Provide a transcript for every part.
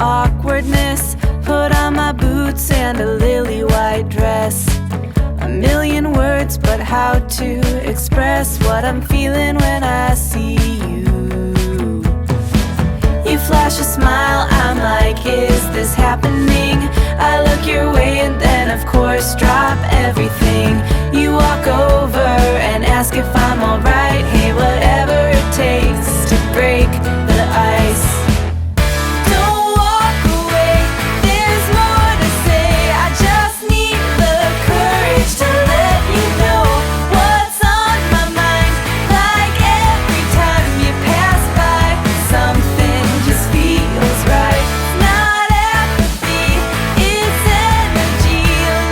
awkwardness, put on my boots and a lily white dress. A million words, but how to express what I'm feeling when I see you. You flash a smile, I'm like, is this happening? I look your way and then of course drop everything. You walk over and ask if I'm alright. Hey, whatever it takes to break the ice. Don't walk away, there's more to say. I just need the courage to let you know what's on my mind. Like every time you pass by, something just feels right. Not apathy, it's energy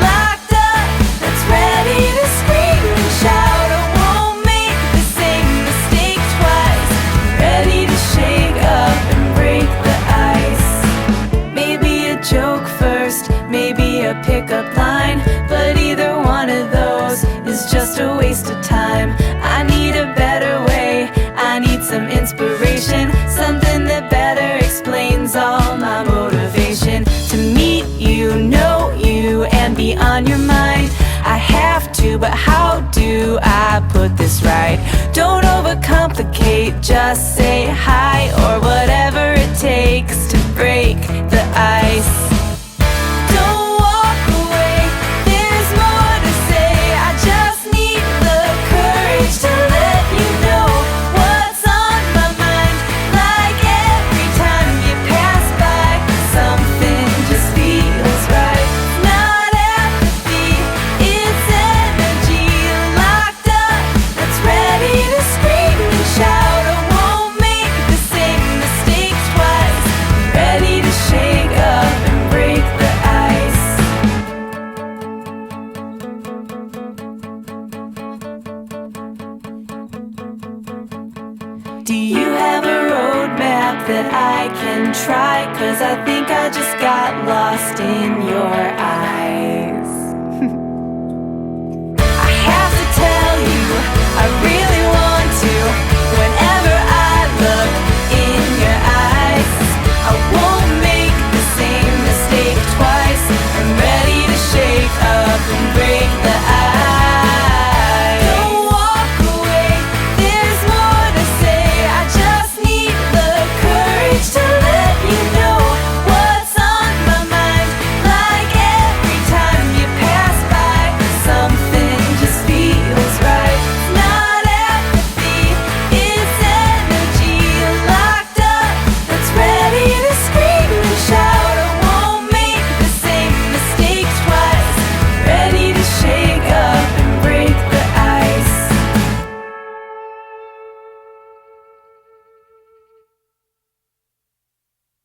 locked up that's ready to scream and shout. I won't make the same mistake twice. Ready to shake up and break the ice. Maybe a joke first, maybe a pickup line, but either one of those is just a waste of time. I need a better way, I need some inspiration, something that better explains all my motivation. To meet you, know you, and be on your mind. I have to, but how do I put this right? Don't overcomplicate, just say hi or whatever it takes to break the ice. Don't walk away, there's more to say. I just need the courage to let you know what's on my mind. Like every time you pass by, something just feels right. Not apathy, it's energy locked up that's ready to scream and shout. I won't make the same mistake twice. Ready to shake up and break the ice. Do you have a roadmap that I can try? 'Cause I think I just got lost in your eyes.